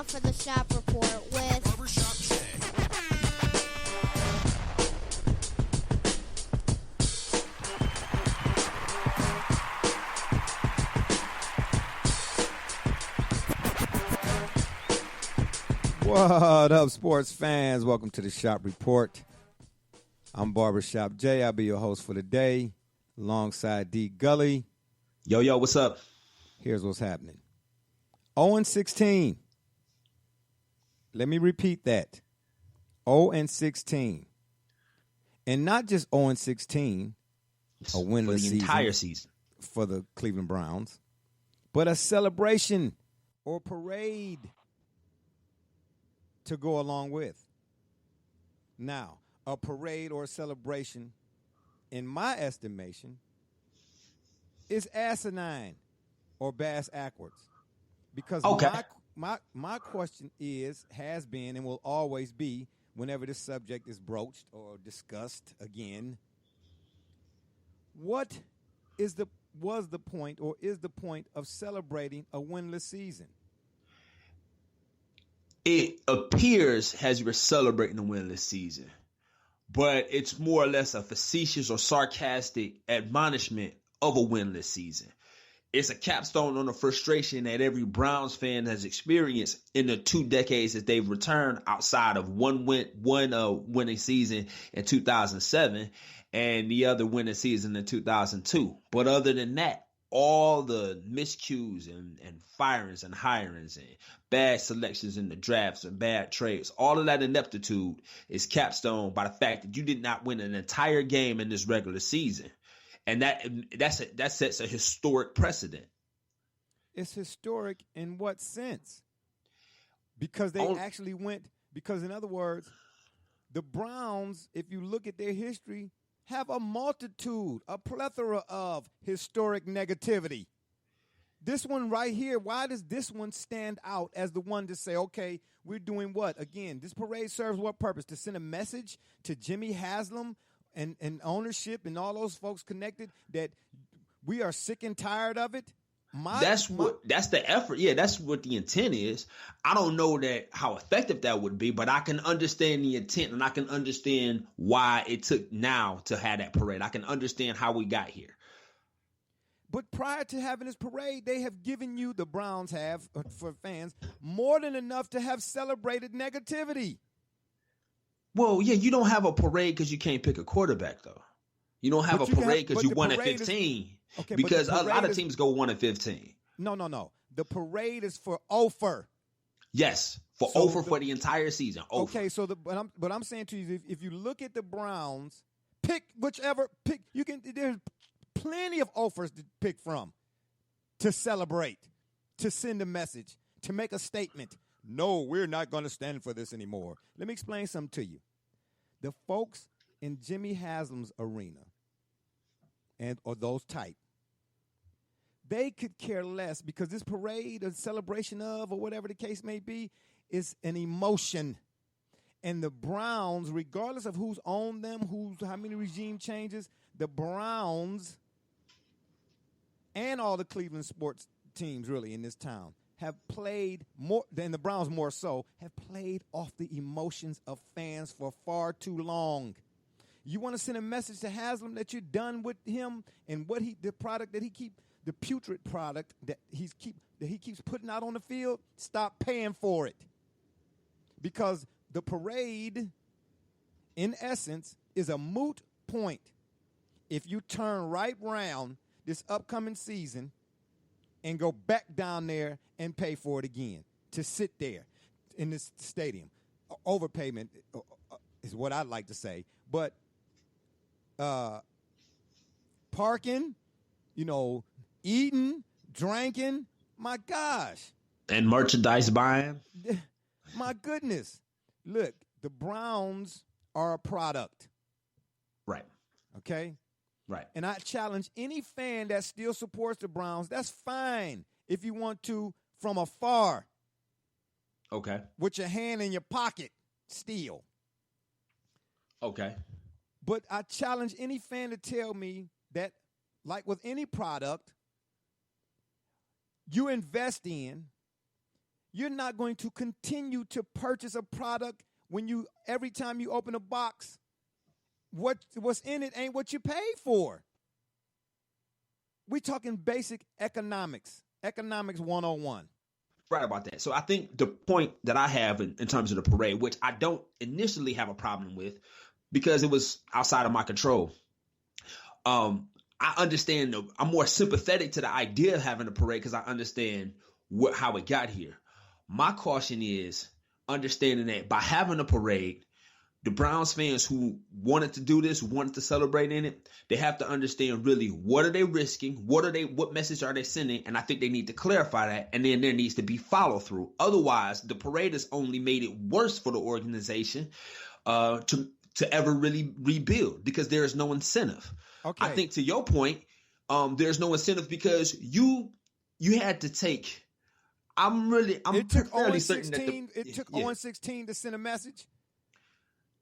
for the Shop Report with Barbershop Jay. What up, sports fans? Welcome to the Shop Report. I'm Barbershop Jay. I'll be your host for the day, alongside D. Gully. Yo, what's up? Here's what's happening. 0-16. Let me repeat that. 0-16. And not just 0-16, a winless for the season entire season for the Cleveland Browns, but a celebration or parade to go along with. Now, a parade or a celebration, in my estimation, is asinine or bass-ackwards. Because my question has been, and will always be, whenever this subject is broached or discussed again, what was the point or is the point of celebrating a winless season? It appears as we're celebrating a winless season, but it's more or less a facetious or sarcastic admonishment of a winless season. It's a capstone on the frustration that every Browns fan has experienced in the 2 decades that they've returned, outside of one winning season in 2007 and the other winning season in 2002. But other than that, all the miscues and firings and hirings and bad selections in the drafts and bad trades, all of that ineptitude is capstone by the fact that you did not win an entire game in this regular season. And that sets a historic precedent. It's historic in what sense? Because they actually went, because in other words, the Browns, if you look at their history, have a multitude, a plethora of historic negativity. This one right here, why does this one stand out as the one to say, okay, we're doing what? Again, this parade serves what purpose? To send a message to Jimmy Haslam and ownership and all those folks connected that we are sick and tired of it? That's the effort. Yeah, that's what the intent is. I don't know how effective that would be, but I can understand the intent, and I can understand why it took now to have that parade. I can understand how we got here. But prior to having this parade, they have given you, the Browns have, for fans, more than enough to have celebrated negativity. Well, yeah, you don't have a parade because you can't pick a quarterback, though. You don't have a parade because you won at 15. Okay, because a lot of teams go 1-15. No. The parade is for Ofer. Yes, for the entire season. Ofer. Okay, so but I'm saying to you, if you look at the Browns, pick whichever pick you can. There's plenty of Ofers to pick from, to celebrate, to send a message, to make a statement. No, we're not going to stand for this anymore. Let me explain something to you. The folks in Jimmy Haslam's arena, or those type, they could care less, because this parade, a celebration of, or whatever the case may be, is an emotion. And the Browns, regardless of who's owned them, how many regime changes, the Browns and all the Cleveland sports teams really in this town have played more than the Browns, more so, have played off the emotions of fans for far too long. You want to send a message to Haslam that you're done with him and the product that the putrid product that he keeps putting out on the field, stop paying for it. Because the parade, in essence, is a moot point if you turn right round this upcoming season and go back down there and pay for it again, to sit there in this stadium. Overpayment is what I'd like to say. But parking, eating, drinking, my gosh. And merchandise buying. My goodness. Look, the Browns are a product. Right. Okay? Right. And I challenge any fan that still supports the Browns, that's fine if you want to, from afar. Okay. With your hand in your pocket, still. Okay. But I challenge any fan to tell me that, like with any product, you invest in, You're not going to continue to purchase a product when every time you open a box, what's in it ain't what you paid for. We're talking basic economics 101. Right about that. So I think the point that I have in terms of the parade, which I don't initially have a problem with because it was outside of my control. I understand. I'm more sympathetic to the idea of having a parade because I understand how it got here. My caution is understanding that by having a parade, the Browns fans who wanted to do this, wanted to celebrate in it, they have to understand really what are they risking, what message are they sending, and I think they need to clarify that, and then there needs to be follow through. Otherwise, the parade has only made it worse for the organization to ever really rebuild because there is no incentive. Okay. I think to your point, there's no incentive because you had to take. I'm fairly certain that it took 0-16 to send a message.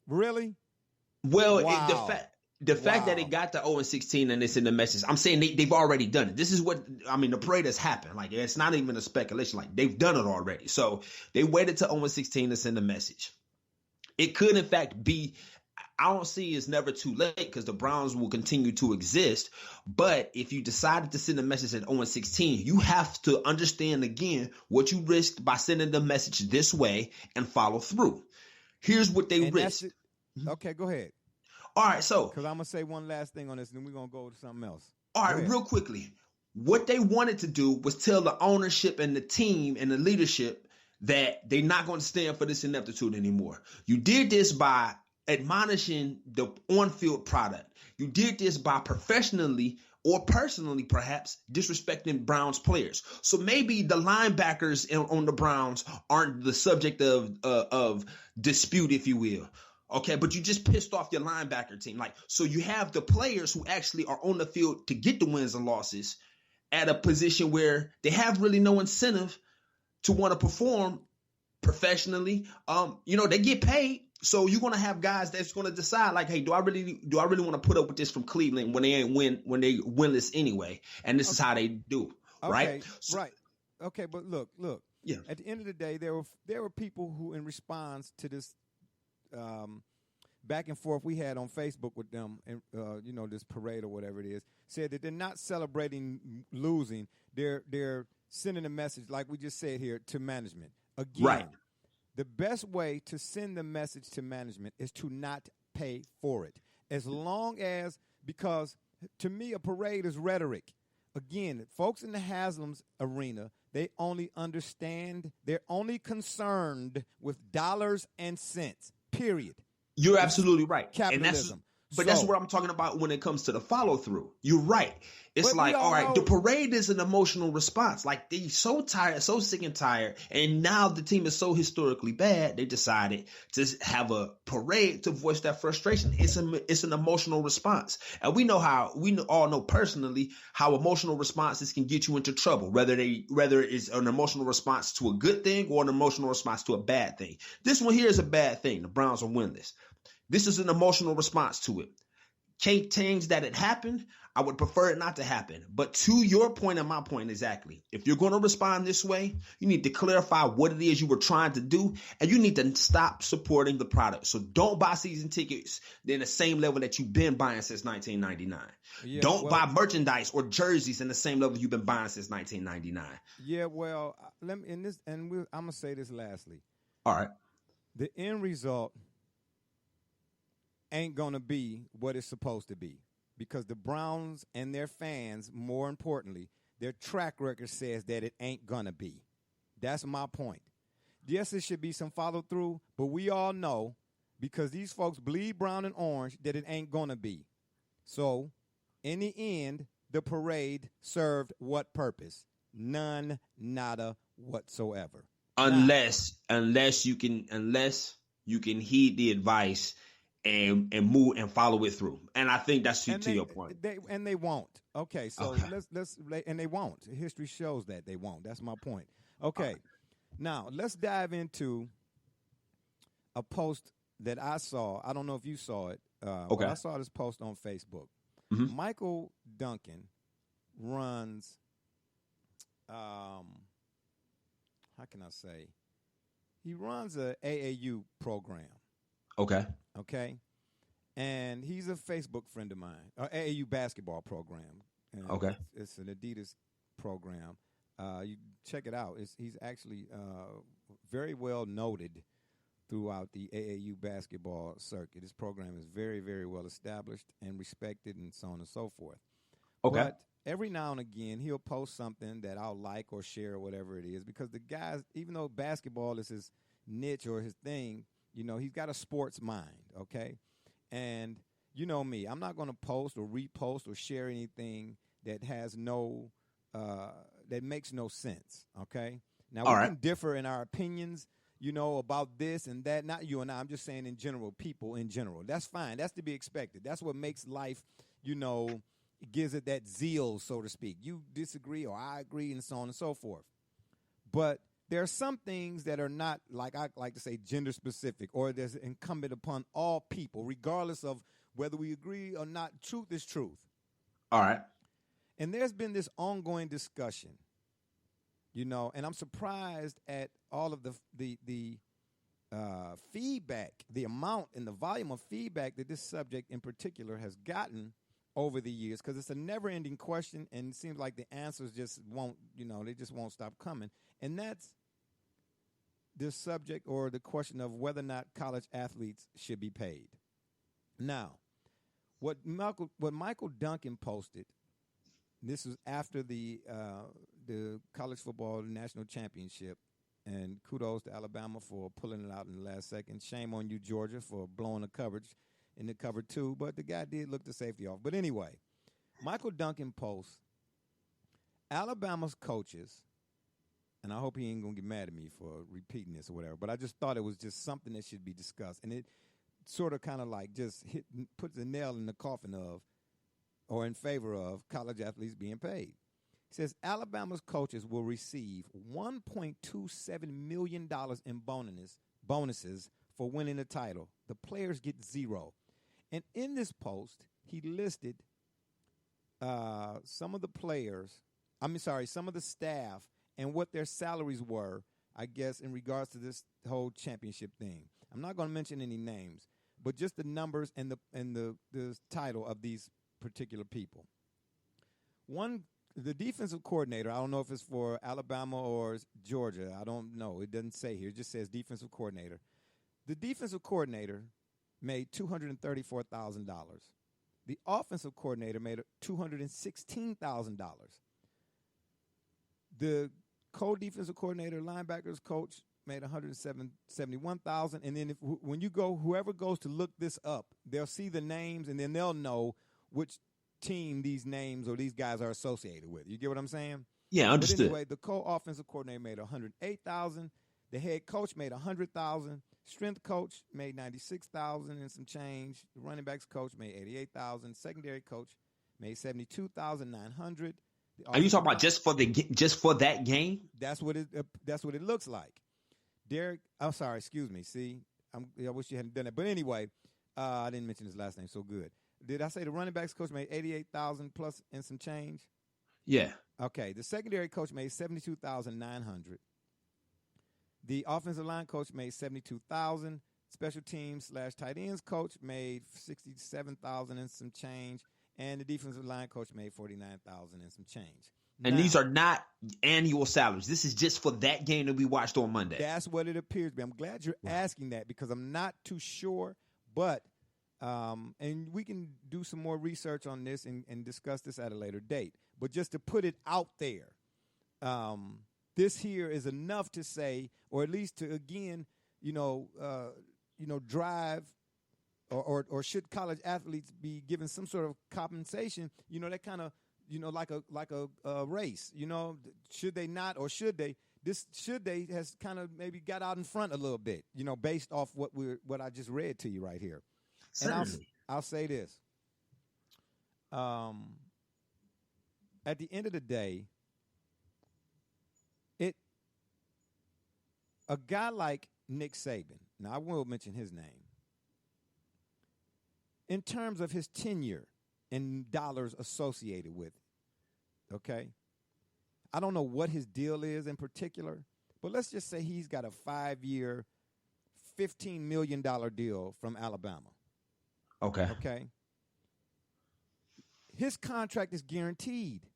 Really? Well, wow. the fact that it got to 0-16 and it's in the message, I'm saying they've already done it. This is what the parade has happened. Like it's not even a speculation. Like they've done it already. So they waited to 0-16 to send a message. It could in fact be. I don't see it's never too late because the Browns will continue to exist. But if you decided to send a message at 0-16, you have to understand again what you risked by sending the message this way and follow through. Here's what they risked. Okay, go ahead. All right, so. Because I'm going to say one last thing on this, and then we're going to go to something else. All right, real quickly. What they wanted to do was tell the ownership and the team and the leadership that they're not going to stand for this ineptitude anymore. You did this by admonishing the on-field product. You did this by professionally or personally, perhaps, disrespecting Browns players. So maybe the linebackers on the Browns aren't the subject of dispute, if you will. Okay, but you just pissed off your linebacker team. So you have the players who actually are on the field to get the wins and losses at a position where they have really no incentive to want to perform professionally. They get paid. So you're gonna have guys that's gonna decide, like, hey, do I really want to put up with this from Cleveland when they winless anyway? And this is how they do, right? Okay, right. Okay, but look. Yeah. At the end of the day, there were people who, in response to this back and forth we had on Facebook with them, and this parade or whatever it is, said that they're not celebrating losing. They're sending a message, like we just said here, to management. Again, right. The best way to send the message to management is to not pay for it. Because to me, a parade is rhetoric. Again, folks in the Haslam's arena, they're only concerned with dollars and cents, period. You're absolutely right. Capitalism. That's what I'm talking about when it comes to the follow through. You're right. It's like, all right, know. the parade is an emotional response. Like they're so tired, so sick and tired. And now the team is so historically bad, they decided to have a parade to voice that frustration. It's an emotional response. And we all know personally how emotional responses can get you into trouble, whether it's an emotional response to a good thing or an emotional response to a bad thing. This one here is a bad thing. The Browns are winless. This is an emotional response to it. Can't change that it happened. I would prefer it not to happen. But to your point and my point exactly, if you're going to respond this way, you need to clarify what it is you were trying to do, and you need to stop supporting the product. So don't buy season tickets in the same level that you've been buying since 1999. Yeah, don't buy merchandise or jerseys in the same level you've been buying since 1999. Yeah, well, I'm gonna say this lastly. All right. The end result ain't going to be what it's supposed to be, because the Browns and their fans, more importantly, their track record says that it ain't going to be. That's my point. Yes, there should be some follow through, but we all know, because these folks bleed brown and orange, that it ain't going to be. So in the end, the parade served what purpose? None, nada whatsoever. Unless you can heed the advice and move and follow it through. And I think that's to your point. They won't. Okay, so let's and they won't. History shows that they won't. That's my point. Okay. Now, let's dive into a post that I saw. I don't know if you saw it. Okay. I saw this post on Facebook. Mm-hmm. Michael Duncan runs how how can I say? He runs a AAU program. Okay. Okay. And he's a Facebook friend of mine, AAU basketball program. And Okay. It's an Adidas program. You check it out. He's actually very well noted throughout the AAU basketball circuit. This program is very, very well established and respected and so on and so forth. Okay. But every now and again, he'll post something that I'll like or share or whatever it is because the guys, even though basketball is his niche or his thing, he's got a sports mind, okay? And you know me, I'm not going to post or repost or share anything that has that makes no sense, okay? Now, we can differ in our opinions, about this and that. Not you and I. I'm just saying in general, people in general. That's fine. That's to be expected. That's what makes life, it gives it that zeal, so to speak. You disagree or I agree and so on and so forth. But there are some things that are not, like I like to say, gender specific or there's incumbent upon all people, regardless of whether we agree or not. Truth is truth. All right. And there's been this ongoing discussion, and I'm surprised at all of the feedback, the amount and the volume of feedback that this subject in particular has gotten over the years, because it's a never-ending question, and it seems like the answers just won't, they just won't stop coming. And that's this subject or the question of whether or not college athletes should be paid. Now, what Michael Duncan posted, this was after the college football national championship, and kudos to Alabama for pulling it out in the last second. Shame on you, Georgia, for blowing the coverage in the cover two, but the guy did look the safety off. But anyway, Michael Duncan posts, Alabama's coaches, and I hope he ain't going to get mad at me for repeating this or whatever, but I just thought it was just something that should be discussed. And it sort of kind of like just puts a nail in the coffin of, or in favor of, college athletes being paid. He says Alabama's coaches will receive $1.27 million in bonuses for winning the title. The players get zero. And in this post, he listed some of the staff and what their salaries were, I guess, in regards to this whole championship thing. I'm not going to mention any names, but just the numbers and the title of these particular people. The defensive coordinator, I don't know if it's for Alabama or Georgia. I don't know. It doesn't say here. It just says defensive coordinator. The defensive coordinator made $234,000. The offensive coordinator made $216,000. The co-defensive coordinator, linebackers coach made $171,000. And then whoever goes to look this up, they'll see the names and then they'll know which team these names or these guys are associated with. You get what I'm saying? Yeah, understood. But anyway, the co-offensive coordinator made $108,000. The head coach made $100,000. Strength coach made $96,000 and some change. The running backs coach made $88,000. Secondary coach made $72,900. Are you talking about just for that game? That's what it looks like. Derek, I'm sorry, excuse me. See, I wish you hadn't done that. But anyway, I didn't mention his last name. So good. Did I say the running backs coach made $88,000 plus and some change? Yeah. Okay. The secondary coach made $72,900. The offensive line coach made $72,000. Special teams / tight ends coach made $67,000 and some change. And the defensive line coach made $49,000 and some change. And these are not annual salaries. This is just for that game that we watched on Monday. That's what it appears to be. I'm glad you're asking that because I'm not too sure, but and we can do some more research on this and discuss this at a later date. But just to put it out there, this here is enough to say, or at least to again, drive, or should college athletes be given some sort of compensation? That kind of, like a race. Should they not, or should they? This should they has kind of maybe got out in front a little bit, based off what I just read to you right here. Certainly. And I'll say this. At the end of the day, a guy like Nick Saban, now I will mention his name, in terms of his tenure and dollars associated with it, okay? I don't know what his deal is in particular, But let's just say he's got a 5-year, $15 million deal from Alabama. Okay. Okay. His contract is guaranteed.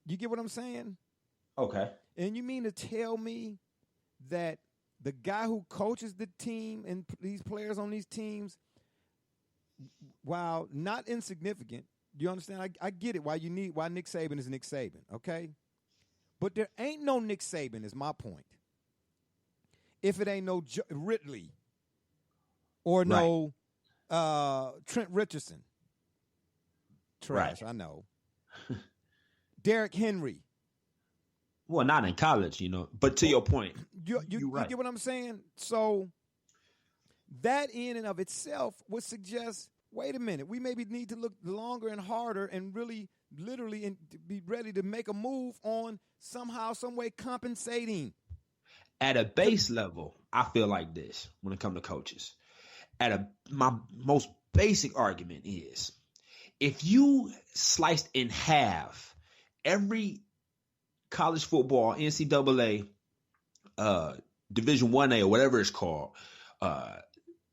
You get what I'm saying? Okay. And you mean to tell me that the guy who coaches the team and these players on these teams, while not insignificant, do you understand? I get it why Nick Saban is Nick Saban, okay? But there ain't no Nick Saban is my point. If it ain't no Ridley or no Trent Richardson. Trash, I know. Derrick Henry. Well, not in college, but to your point. You get what I'm saying? So that in and of itself would suggest, wait a minute, we maybe need to look longer and harder and really literally and be ready to make a move on somehow, some way compensating. At a base level, I feel like this when it comes to coaches. My most basic argument is, if you sliced in half every college football, NCAA, Division 1A or whatever it's called,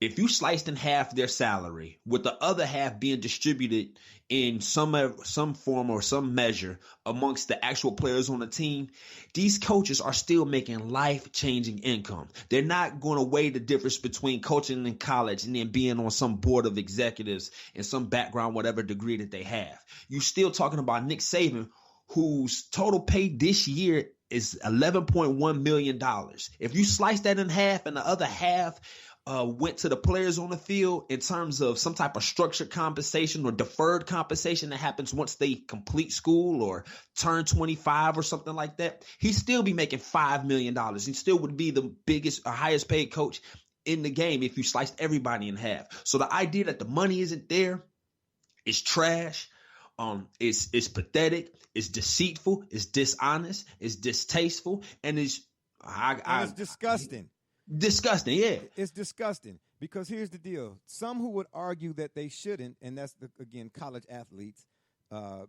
if you sliced in half their salary with the other half being distributed in some form or some measure amongst the actual players on the team, these coaches are still making life-changing income. They're not going to weigh the difference between coaching in college and then being on some board of executives and some background, whatever degree that they have. You're still talking about Nick Saban, whose total pay this year is $11.1 million. If you slice that in half and the other half went to the players on the field in terms of some type of structured compensation or deferred compensation that happens once they complete school or turn 25 or something like that, he'd still be making $5 million. He still would be the biggest or highest paid coach in the game if you sliced everybody in half. So the idea that the money isn't there is trash. It's pathetic. It's deceitful. It's dishonest. It's distasteful, and it's disgusting. Disgusting, yeah. It's disgusting because here's the deal. Some who would argue that they shouldn't, and that's, again, college athletes,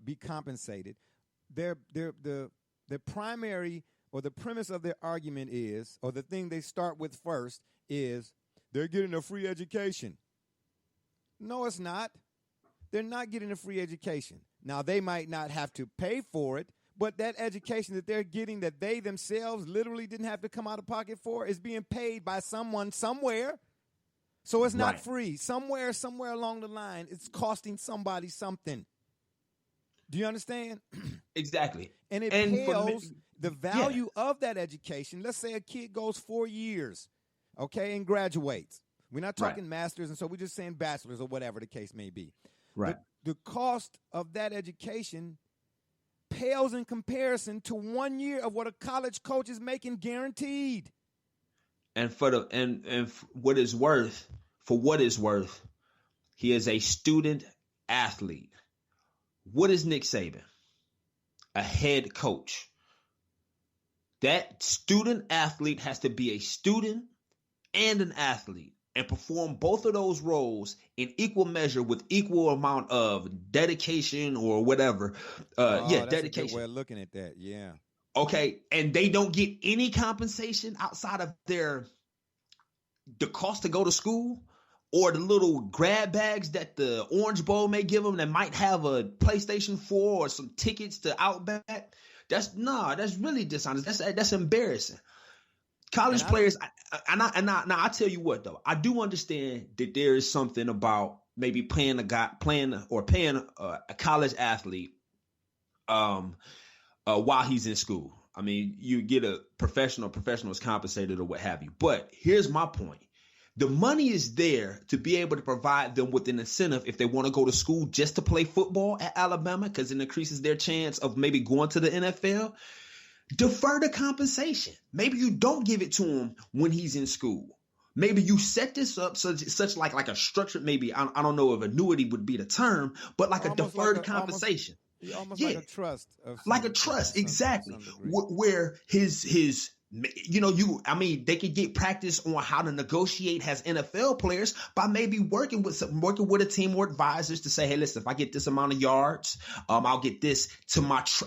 be compensated. Their primary or the premise of their argument is, or the thing they start with first is, they're getting a free education. No, it's not. They're not getting a free education. Now, they might not have to pay for it, but that education that they're getting that they themselves literally didn't have to come out of pocket for is being paid by someone somewhere. So it's not free. Somewhere along the line, it's costing somebody something. Do you understand? Exactly. And it pales the value of that education. Let's say a kid goes 4 years, okay, and graduates. We're not talking masters, and so we're just saying bachelors or whatever the case may be. Right. The cost of that education pales in comparison to 1 year of what a college coach is making guaranteed. And for what it's worth, he is a student athlete. What is Nick Saban? A head coach. That student athlete has to be a student and an athlete and perform both of those roles in equal measure with equal amount of dedication or whatever. That's dedication. A good way of looking at that. Yeah. Okay, and they don't get any compensation outside of the cost to go to school or the little grab bags that the Orange Bowl may give them that might have a PlayStation 4 or some tickets to Outback. That's really dishonest. That's embarrassing. College players, I tell you what though, I do understand that there is something about maybe paying a college athlete while he's in school. I mean, you get a professional is compensated or what have you. But here's my point. The money is there to be able to provide them with an incentive if they want to go to school just to play football at Alabama, because it increases their chance of maybe going to the NFL. Defer the compensation. Maybe you don't give it to him when he's in school. Maybe you set this up such like a structured, maybe, I don't know if annuity would be the term, but like almost a deferred compensation. Almost like a trust. Like a trust, exactly. Where his they could get practice on how to negotiate as NFL players by maybe working with a team or advisors to say, hey, listen, if I get this amount of yards, I'll get this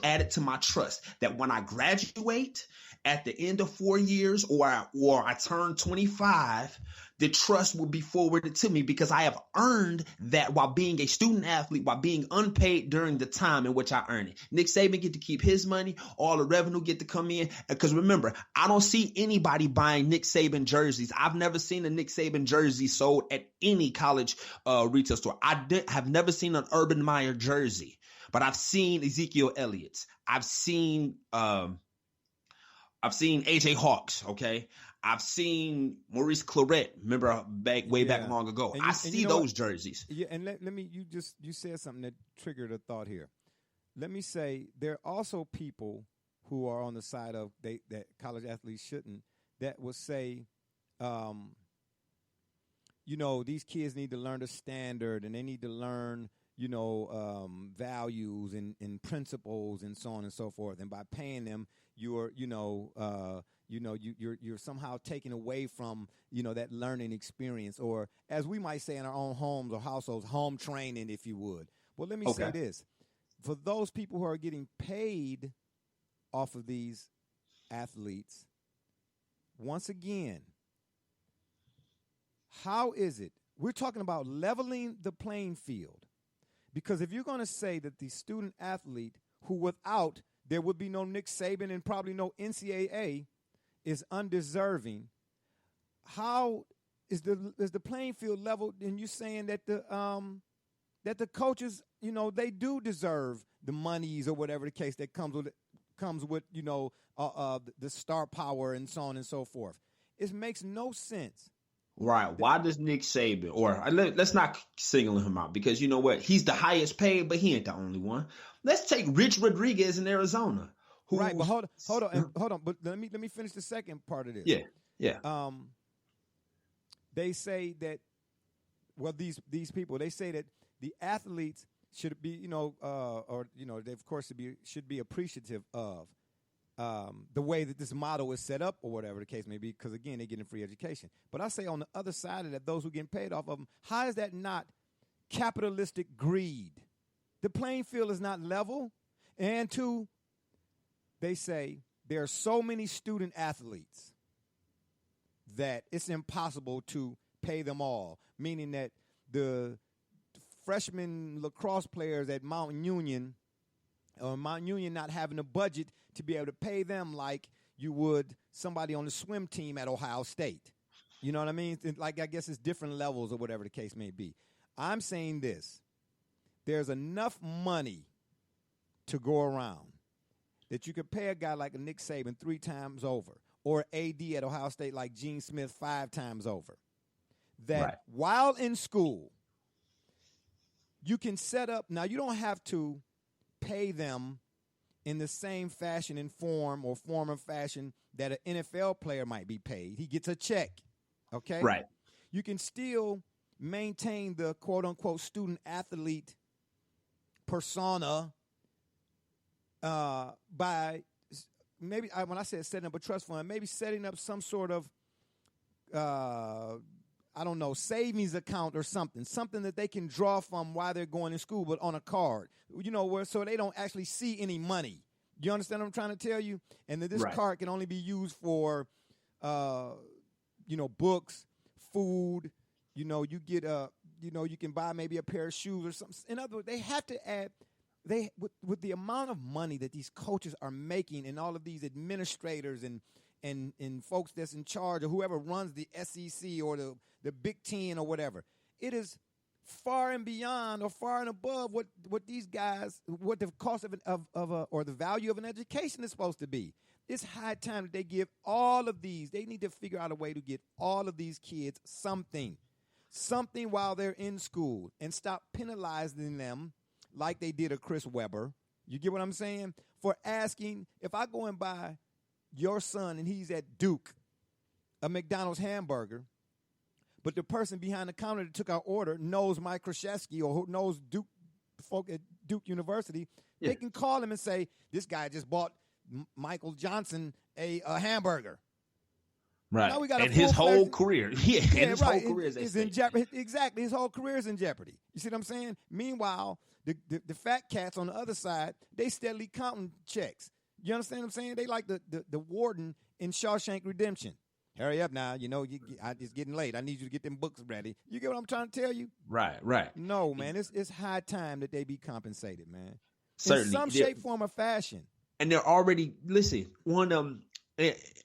added to my trust that when I graduate at the end of 4 years, or I turn 25, the trust will be forwarded to me because I have earned that while being a student athlete, while being unpaid during the time in which I earn it. Nick Saban get to keep his money, all the revenue get to come in. Because remember, I don't see anybody buying Nick Saban jerseys. I've never seen a Nick Saban jersey sold at any college retail store. Have never seen an Urban Meyer jersey, but I've seen Ezekiel Elliott's. I've seen AJ Hawks. Okay. I've seen Maurice Claret. Remember way back long ago. I see those jerseys. Yeah, and let me you said something that triggered a thought here. Let me say there are also people who are on the side of that college athletes shouldn't, that will say, these kids need to learn the standard and they need to learn, values and principles and so on and so forth. And by paying them, you're somehow taking away from, that learning experience, or as we might say in our own homes or households, home training, if you would. Well, let me say this. For those people who are getting paid off of these athletes, once again, how is it? We're talking about leveling the playing field. Because if you're going to say that the student athlete who without there would be no Nick Saban and probably no NCAA is undeserving, how is the playing field leveled? And you're saying that the coaches, they do deserve the monies or whatever the case that comes with the star power and so on and so forth. It makes no sense. Right. Why does Nick Saban, or let's not single him out, because you know what? He's the highest paid, but he ain't the only one. Let's take Rich Rodriguez in Arizona. Right, but hold on. But let me finish the second part of this. Yeah. They say that, these people, they say that the athletes should be, they of course should be appreciative of the way that this model is set up, or whatever the case may be, because again, they're getting free education. But I say on the other side of that, those who are getting paid off of them, how is that not capitalistic greed? The playing field is not level. And two, they say there are so many student athletes that it's impossible to pay them all, meaning that the freshman lacrosse players at Mount Union not having a budget to be able to pay them like you would somebody on the swim team at Ohio State. You know what I mean? Like, I guess it's different levels or whatever the case may be. I'm saying this. There's enough money to go around that you could pay a guy like a Nick Saban 3 times over, or AD at Ohio State like Gene Smith 5 times over. That while in school, you can set up. Now, you don't have to pay them in the same fashion and form of fashion that an NFL player might be paid. He gets a check, okay? Right. You can still maintain the quote-unquote student-athlete persona by maybe, when I said setting up a trust fund, maybe setting up some sort of, savings account or something that they can draw from while they're going to school, but on a card, so they don't actually see any money. You understand what I'm trying to tell you? And that this card can only be used for, books, food. You get you can buy maybe a pair of shoes or something. In other words, they have to add. With the amount of money that these coaches are making, and all of these administrators and folks that's in charge, or whoever runs the SEC or the Big Ten or whatever, it is far and beyond or far and above what these guys, what the cost or the value of an education is supposed to be. It's high time that they give all of these. They need to figure out a way to get all of these kids something while they're in school, and stop penalizing them like they did a Chris Webber. You get what I'm saying? For asking, if I go and buy your son and he's at Duke, a McDonald's hamburger, but the person behind the counter that took our order knows Mike Krzyzewski or who knows Duke folk at Duke University, they can call him and say, this guy just bought Michael Johnson a hamburger. Right. Now we got and his whole career. His whole career is in jeopardy. Exactly. His whole career is in jeopardy. You see what I'm saying? Meanwhile, the fat cats on the other side, they steadily counting checks. You understand what I'm saying? They like the warden in Shawshank Redemption. Hurry up now. It's getting late. I need you to get them books ready. You get what I'm trying to tell you? Right. No, man. It's high time that they be compensated, man. Certainly. In some shape, form, or fashion. And they're already, listen,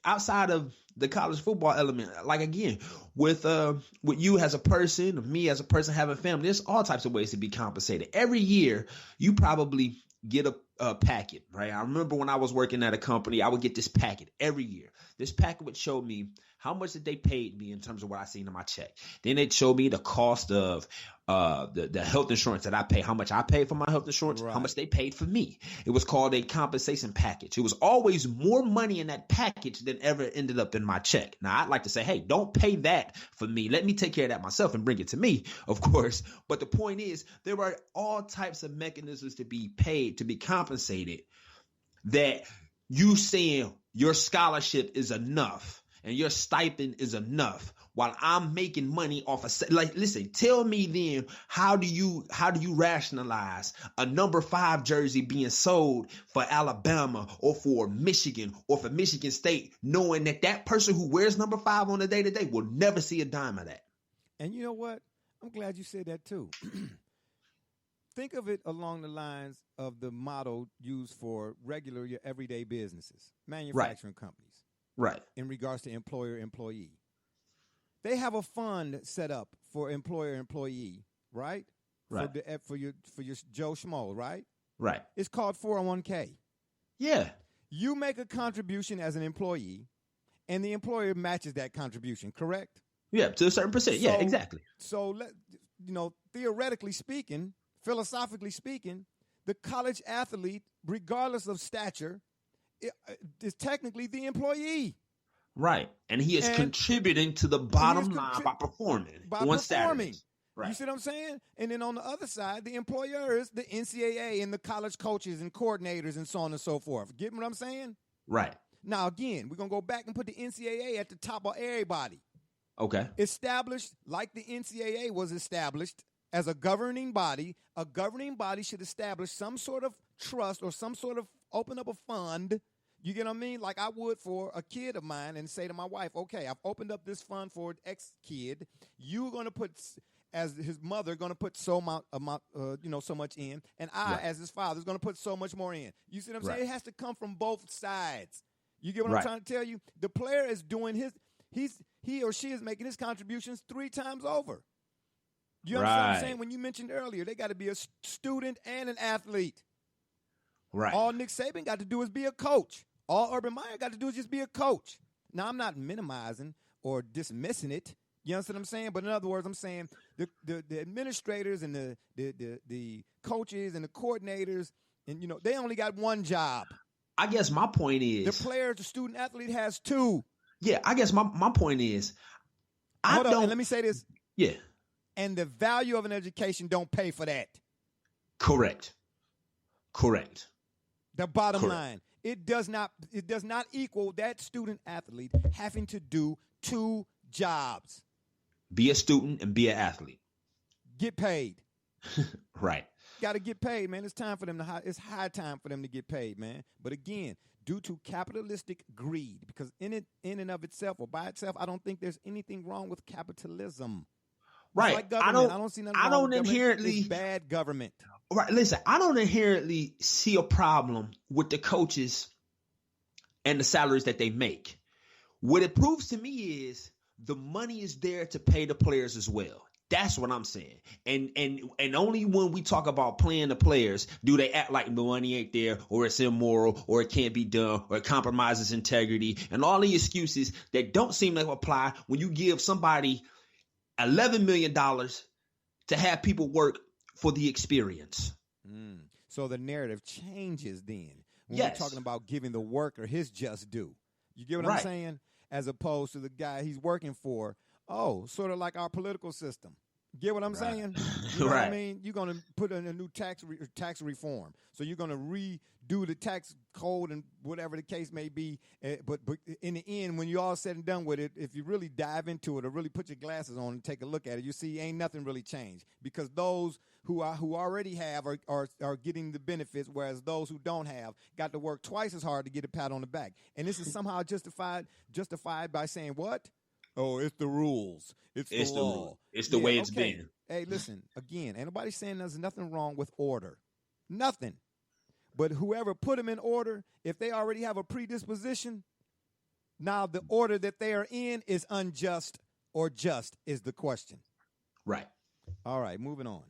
outside of the college football element, like again, with you as a person, me as a person having family, there's all types of ways to be compensated. Every year, you probably get a packet, right? I remember when I was working at a company, I would get this packet every year. This packet would show me how much that they paid me in terms of what I seen in my check. Then they'd show me the cost of the health insurance that I pay, how much I paid for my health insurance, right. How much they paid for me. It was called a compensation package. It was always more money in that package than ever ended up in my check. Now, I'd like to say, hey, don't pay that for me. Let me take care of that myself and bring it to me, of course. But the point is, there are all types of mechanisms to be paid, to be compensated, that you saying your scholarship is enough and your stipend is enough while I'm making money off of, like, listen, tell me then, how do you rationalize a number 5 jersey being sold for Alabama or for Michigan or for Michigan State, knowing that person who wears number 5 on the day-to-day will never see a dime of that? And you know what? I'm glad you said that too. Think of it along the lines of the model used for regular, your everyday businesses, manufacturing companies. Right. In regards to employer-employee. They have a fund set up for employer-employee, right? Right. For your Joe Schmo, right? Right. It's called 401k. Yeah. You make a contribution as an employee, and the employer matches that contribution, correct? Yeah, to a certain percent. Yeah, exactly. So, theoretically speaking, philosophically speaking, the college athlete, regardless of stature, is technically the employee. Right. And he is contributing to the bottom line by performing. Right. You see what I'm saying? And then on the other side, the employer is the NCAA and the college coaches and coordinators and so on and so forth. Get what I'm saying? Right. Now, again, we're going to go back and put the NCAA at the top of everybody. Okay. Established like the NCAA was established as a governing body should establish some sort of trust or some sort of open up a fund. You get what I mean? Like I would for a kid of mine and say to my wife, okay, I've opened up this fund for X kid. You're going to put, as his mother, going to put so much in. And I, right. as his father, is going to put so much more in. You see what I'm saying? Right. It has to come from both sides. You get what right. I'm trying to tell you? The player is doing he or she is making his contributions 3 times over. You understand what I'm saying? When you mentioned earlier, they got to be a student and an athlete. Right. All Nick Saban got to do is be a coach. All Urban Meyer got to do is just be a coach. Now, I'm not minimizing or dismissing it. You understand what I'm saying? But in other words, I'm saying the administrators and the coaches and the coordinators, and they only got one job. I guess my point is the player, the student athlete has 2. Yeah, I guess my point is Hold on, and let me say this. Yeah. And the value of an education don't pay for that. Correct. The bottom line, it does not equal that student athlete having to do 2 jobs. Be a student and be an athlete. Get paid. Right. Got to get paid, man. It's high time for them to get paid, man. But again, due to capitalistic greed, because in and of itself or by itself, I don't think there's anything wrong with capitalism. Right. Like government. I don't see nothing wrong with inherently it's bad government. Right. Listen, I don't inherently see a problem with the coaches and the salaries that they make. What it proves to me is the money is there to pay the players as well. That's what I'm saying. And only when we talk about playing the players do they act like the money ain't there, or it's immoral, or it can't be done, or it compromises integrity, and all the excuses that don't seem to apply when you give somebody $11 million to have people work for the experience. So the narrative changes then when Yes. we're talking about giving the worker his just due. You get what I'm Right. saying? As opposed to the guy he's working for. Oh, sort of like our political system. Get what I'm saying? You know what I mean? You're going to put in a new tax reform. So you're going to redo the tax code and whatever the case may be. But in the end, when you're all said and done with it, if you really dive into it or really put your glasses on and take a look at it, you see ain't nothing really changed, because those who already have are getting the benefits, whereas those who don't have got to work twice as hard to get a pat on the back. And this is somehow justified by saying what? Oh, it's the rules. It's the law. It's the way it's been. Hey, listen, again, ain't nobody saying there's nothing wrong with order. Nothing. But whoever put them in order, if they already have a predisposition, now the order that they are in is unjust or just is the question. Right. All right, moving on.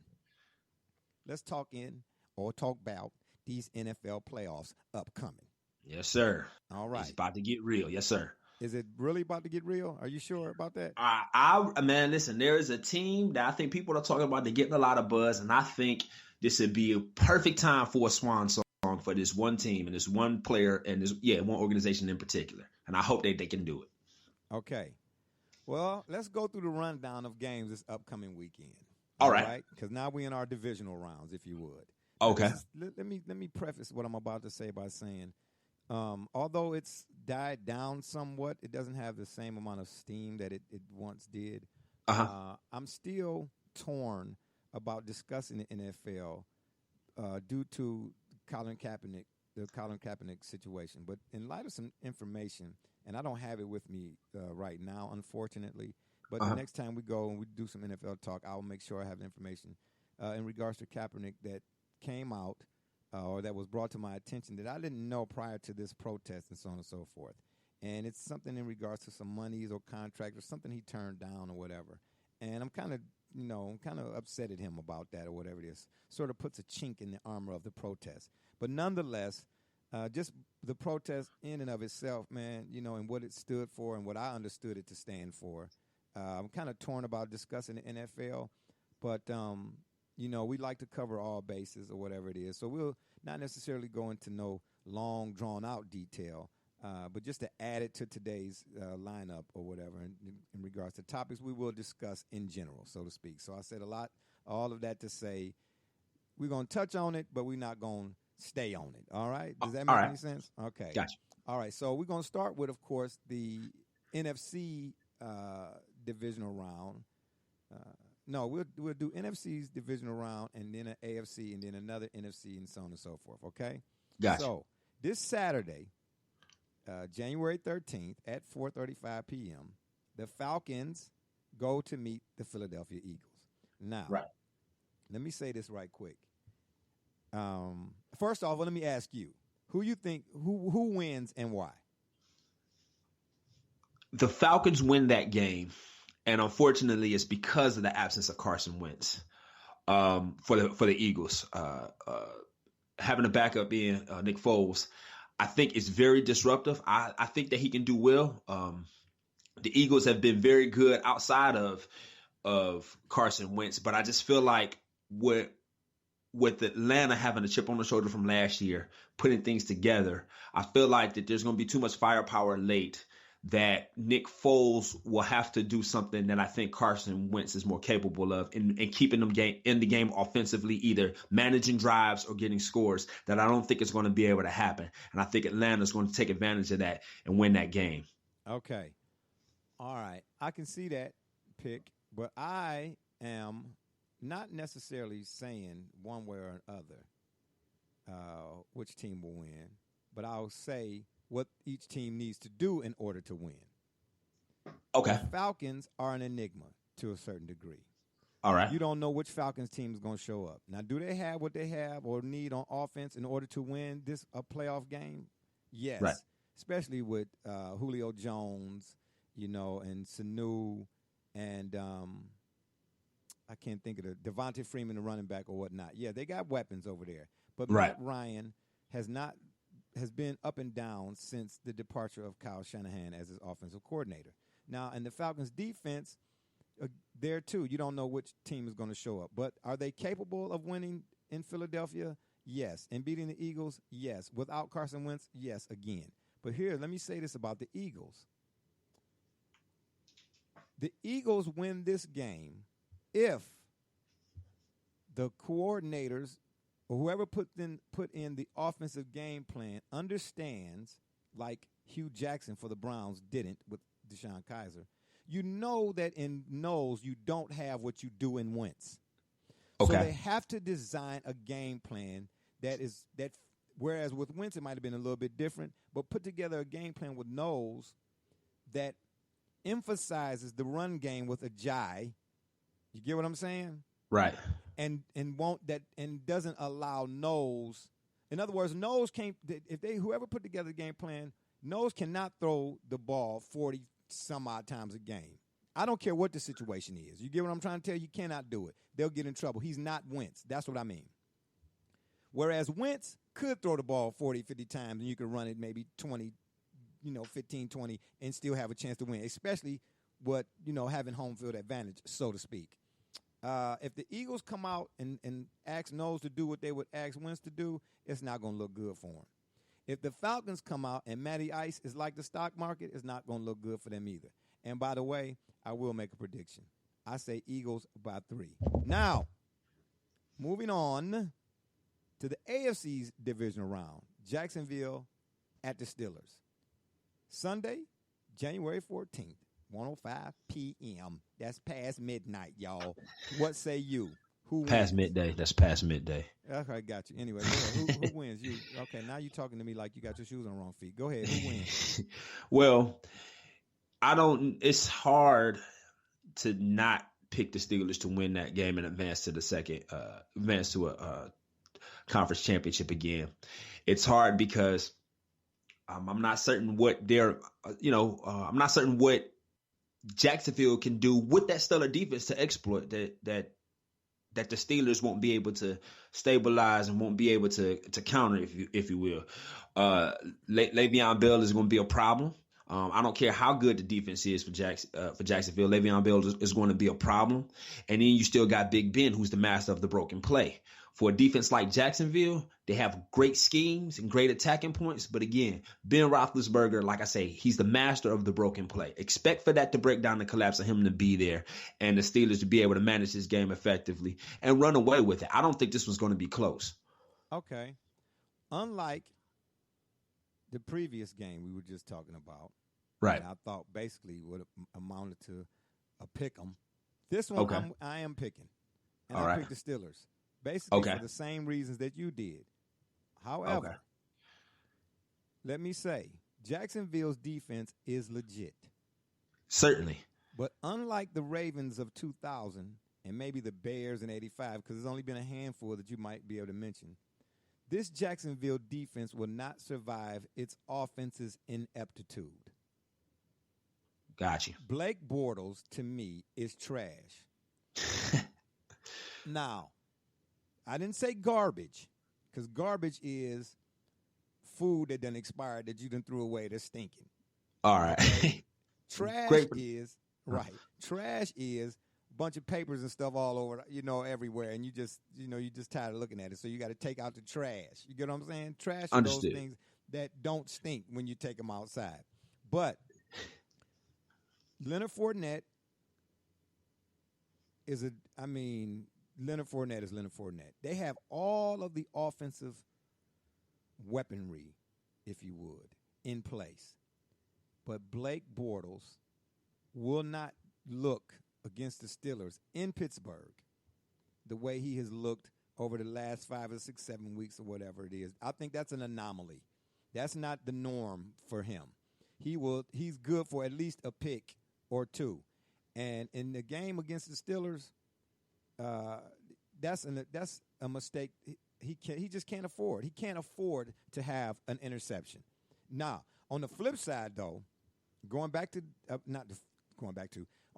Let's talk about these NFL playoffs upcoming. Yes, sir. All right. It's about to get real. Yes, sir. Is it really about to get real? Are you sure about that? Man, listen, there is a team that I think people are talking about. They're getting a lot of buzz, and I think this would be a perfect time for a swan song for this one team and this one player and one organization in particular. And I hope they can do it. Okay. Well, let's go through the rundown of games this upcoming weekend. All right. Because now we're in our divisional rounds, if you would. Okay. Let me preface what I'm about to say by saying, although it's died down somewhat, it doesn't have the same amount of steam that it once did. I'm still torn about discussing the NFL due to the Colin Kaepernick situation. But in light of some information, and I don't have it with me right now, unfortunately, but the next time we go and we do some NFL talk, I'll make sure I have the information in regards to Kaepernick that came out or that was brought to my attention that I didn't know prior to this protest and so on and so forth. And it's something in regards to some monies or contracts or something he turned down or whatever. And I'm kind of upset at him about that or whatever it is. Sort of puts a chink in the armor of the protest. But nonetheless, just the protest in and of itself, man, and what it stood for and what I understood it to stand for. I'm kind of torn about discussing the NFL, but we like to cover all bases or whatever it is. So we'll not necessarily go into no long, drawn-out detail, but just to add it to today's lineup or whatever in regards to topics we will discuss in general, so to speak. So I said all of that to say we're going to touch on it, but we're not going to stay on it. All right? Does that make any sense? Okay. Gotcha. All right. So we're going to start with, of course, the NFC divisional round. No, we'll do NFC's divisional round and then an AFC and then another NFC and so on and so forth, okay? Gotcha. So this Saturday, January 13th at 4:35 p.m., the Falcons go to meet the Philadelphia Eagles. Now, let me say this right quick. First off, let me ask you, who you think who wins and why? The Falcons win that game. And unfortunately, it's because of the absence of Carson Wentz for the Eagles. Having a backup being Nick Foles, I think it's very disruptive. I think that he can do well. The Eagles have been very good outside of Carson Wentz, but I just feel like with Atlanta having a chip on the shoulder from last year, putting things together, I feel like that there's going to be too much firepower late, that Nick Foles will have to do something that I think Carson Wentz is more capable of in keeping them in the game offensively, either managing drives or getting scores, that I don't think is going to be able to happen. And I think Atlanta's going to take advantage of that and win that game. Okay. All right. I can see that pick, but I am not necessarily saying one way or another which team will win, but I'll say what each team needs to do in order to win. Okay. The Falcons are an enigma to a certain degree. All right. You don't know which Falcons team is going to show up. Now, do they have what they have or need on offense in order to win a playoff game? Yes. Right. Especially with Julio Jones, and Sanu and I can't think of Devontae Freeman, the running back or whatnot. Yeah, they got weapons over there. But Matt Ryan has been up and down since the departure of Kyle Shanahan as his offensive coordinator. Now, in the Falcons' defense, there too, you don't know which team is going to show up. But are they capable of winning in Philadelphia? Yes. And beating the Eagles? Yes. Without Carson Wentz? Yes, again. But here, let me say this about the Eagles. The Eagles win this game if the coordinators or whoever put in the offensive game plan understands, like Hugh Jackson for the Browns didn't with Deshaun Kaiser. You know that in Knowles you don't have what you do in Wentz. Okay. So they have to design a game plan that whereas with Wentz it might have been a little bit different, but put together a game plan with Knowles that emphasizes the run game with a Jai. You get what I'm saying? Right. And doesn't allow Knowles. In other words, Knowles can't. Whoever put together the game plan, Knowles cannot throw the ball 40 some odd times a game. I don't care what the situation is. You get what I'm trying to tell you? You cannot do it. They'll get in trouble. He's not Wentz. That's what I mean. Whereas Wentz could throw the ball 40, 50 times, and you could run it maybe 20, 15, 20, and still have a chance to win, especially having home field advantage, so to speak. If the Eagles come out and ask Knowles to do what they would ask Wentz to do, it's not going to look good for him. If the Falcons come out and Matty Ice is like the stock market, it's not going to look good for them either. And by the way, I will make a prediction. I say Eagles by 3. Now, moving on to the AFC's divisional round. Jacksonville at the Steelers. Sunday, January 14th, 1:05 p.m. That's past midnight, y'all. What say you? Who wins? Past midday. That's past midday. Okay, got you. Anyway, go ahead. Who wins? You. Okay, now you're talking to me like you got your shoes on the wrong feet. Go ahead. Who wins? Well, it's hard to not pick the Steelers to win that game and advance to a conference championship again. It's hard because I'm not certain what I'm not certain what Jacksonville can do with that stellar defense to exploit that the Steelers won't be able to stabilize and won't be able to counter, if you will. Le'Veon Bell is going to be a problem. I don't care how good the defense is for Jacksonville. Le'Veon Bell is going to be a problem. And then you still got Big Ben, who's the master of the broken play. For a defense like Jacksonville, they have great schemes and great attacking points. But again, Ben Roethlisberger, like I say, he's the master of the broken play. Expect for that to break down and collapse and him to be there and the Steelers to be able to manage this game effectively and run away with it. I don't think this was going to be close. Okay. Unlike the previous game we were just talking about, right? I thought basically would amounted to a pick 'em. This one I am picking, and I picked the Steelers. Basically for the same reasons that you did. However, let me say, Jacksonville's defense is legit. Certainly. But unlike the Ravens of 2000 and maybe the Bears in 85, because there's only been a handful that you might be able to mention, this Jacksonville defense will not survive its offense's ineptitude. Got you. Blake Bortles, to me, is trash. Now, I didn't say garbage, because garbage is food that done expired that you done threw away that's stinking. All right. Trash is Trash is a bunch of papers and stuff all over, everywhere, and you just tired of looking at it, so you got to take out the trash. You get what I'm saying? Trash are those things that don't stink when you take them outside. But Leonard Fournette is Leonard Fournette is Leonard Fournette. They have all of the offensive weaponry, if you would, in place. But Blake Bortles will not look against the Steelers in Pittsburgh the way he has looked over the last 5 or 6, 7 weeks or whatever it is. I think that's an anomaly. That's not the norm for him. He's good for at least a pick or two. And in the game against the Steelers, that's a mistake he just can't afford. He can't afford to have an interception. Now, on the flip side, though, on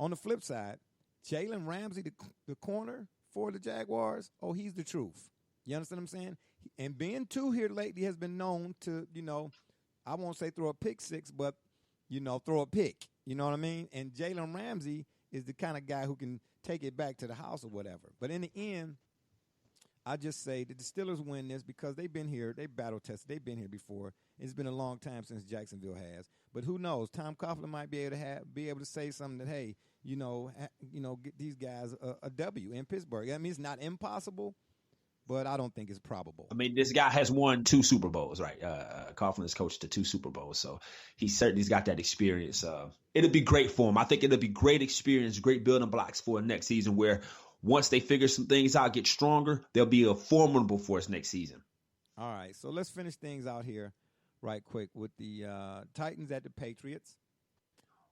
the flip side, Jalen Ramsey, the corner for the Jaguars, he's the truth. You understand what I'm saying? And Ben, too, here lately has been known to, I won't say throw a pick six, but, throw a pick. You know what I mean? And Jalen Ramsey is the kind of guy who can take it back to the house or whatever. But in the end, I just say that the Steelers win this because they've been here. They battle tested. They've been here before. It's been a long time since Jacksonville has. But who knows? Tom Coughlin might be able to say something that, hey, get these guys a W in Pittsburgh. I mean, it's not impossible, but I don't think it's probable. I mean, this guy has won 2 Super Bowls, right? Coughlin has coached to 2 Super Bowls, so he certainly's got that experience. It'll be great for him. I think it'll be great experience, great building blocks for next season where once they figure some things out, get stronger, they'll be a formidable force next season. All right, so let's finish things out here right quick with the Titans at the Patriots.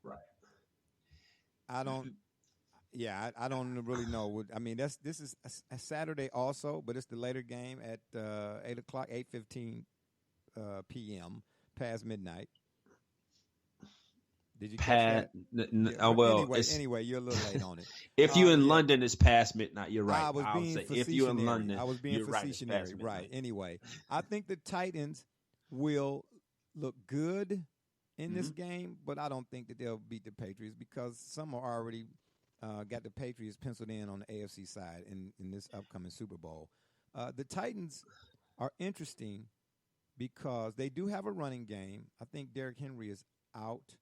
Right. I don't really know. I mean, this is a Saturday also, but it's the later game at 8 o'clock, 8:15 p.m. past midnight. Did you catch that? Anyway, you're a little late on it. If you're in London, it's past midnight. You're right. I was being facetious. If you're in London, I was being facetious. Right. Anyway, I think the Titans will look good in this game, but I don't think that they'll beat the Patriots because some are already got the Patriots penciled in on the AFC side in this upcoming Super Bowl. The Titans are interesting because they do have a running game. I think Derrick Henry is out.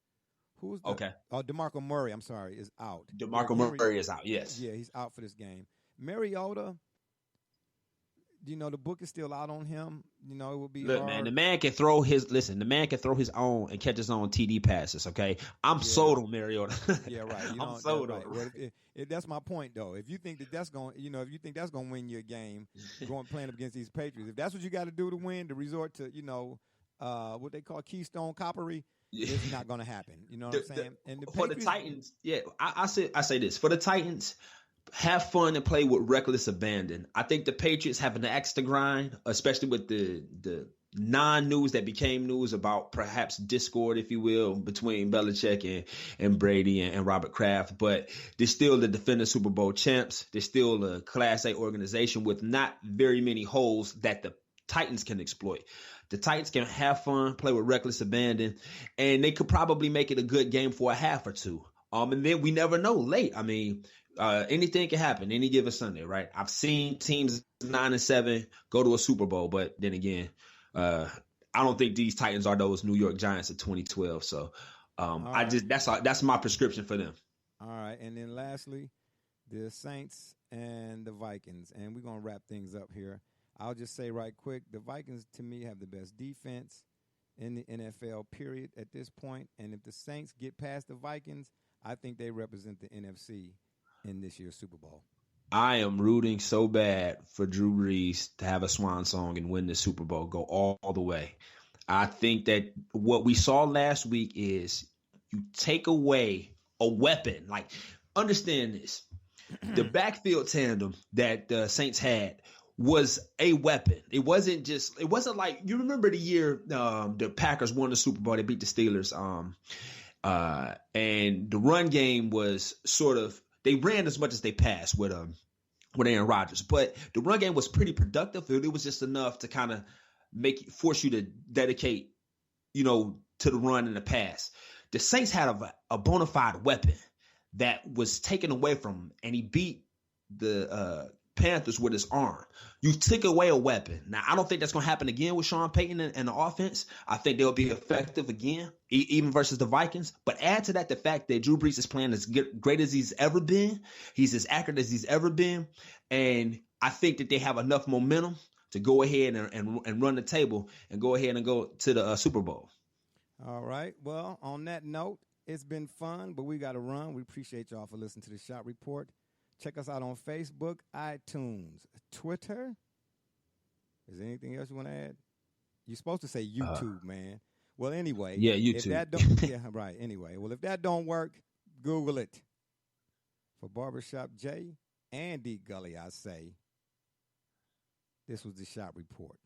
Okay. Oh, DeMarco Murray, I'm sorry, is out. DeMarco Murray is out, yes. Yeah, he's out for this game. Mariota, the book is still out on him. It will be hard. Man, the man can throw his own and catch his own TD passes, okay? I'm sold on Mariota. Yeah, right. I'm sold on Well, that's my point, though. If you think that's going to win your game, playing up against these Patriots, if that's what you got to do to win, to resort to, what they call Keystone Coppery, it's not going to happen. You know what I'm saying? And for the Titans, I say this. For the Titans, have fun and play with reckless abandon. I think the Patriots have an axe to grind, especially with the non-news that became news about perhaps discord, if you will, between Belichick and Brady and Robert Kraft. But they're still the defending Super Bowl champs. They're still a Class A organization with not very many holes that the Titans can exploit. The Titans can have fun, play with reckless abandon, and they could probably make it a good game for a half or two. And then we never know late. I mean, anything can happen any given Sunday, right? I've seen teams 9-7 go to a Super Bowl, but then again, I don't think these Titans are those New York Giants of 2012. So that's my prescription for them. All right, and then lastly, the Saints and the Vikings, and we're gonna wrap things up here. I'll just say right quick, the Vikings, to me, have the best defense in the NFL, period, at this point. And if the Saints get past the Vikings, I think they represent the NFC in this year's Super Bowl. I am rooting so bad for Drew Brees to have a swan song and win the Super Bowl, go all the way. I think that what we saw last week is you take away a weapon. Like, understand this. The backfield tandem that the Saints had was a weapon. It wasn't like, you remember the year the Packers won the Super Bowl, they beat the Steelers, and the run game was sort of, they ran as much as they passed with Aaron Rodgers, but the run game was pretty productive. It was just enough to kind of force you to dedicate, to the run and the pass. The Saints had a bona fide weapon that was taken away from him, and he beat the Panthers with his arm. You took away a weapon. Now, I don't think that's going to happen again with Sean Payton and the offense. I think they'll be effective again, even versus the Vikings. But add to that the fact that Drew Brees is playing as great as he's ever been. He's as accurate as he's ever been. And I think that they have enough momentum to go ahead and run the table and go ahead and go to the Super Bowl. All right. Well, on that note, it's been fun, but we got to run. We appreciate y'all for listening to the Shop Report. Check us out on Facebook, iTunes, Twitter. Is there anything else you want to add? You're supposed to say YouTube, man. Well, anyway. Yeah, YouTube. If that don't, yeah, right. Anyway, well, if that don't work, Google it. For Barbershop J and D Gully, I say, this was the Shop Report.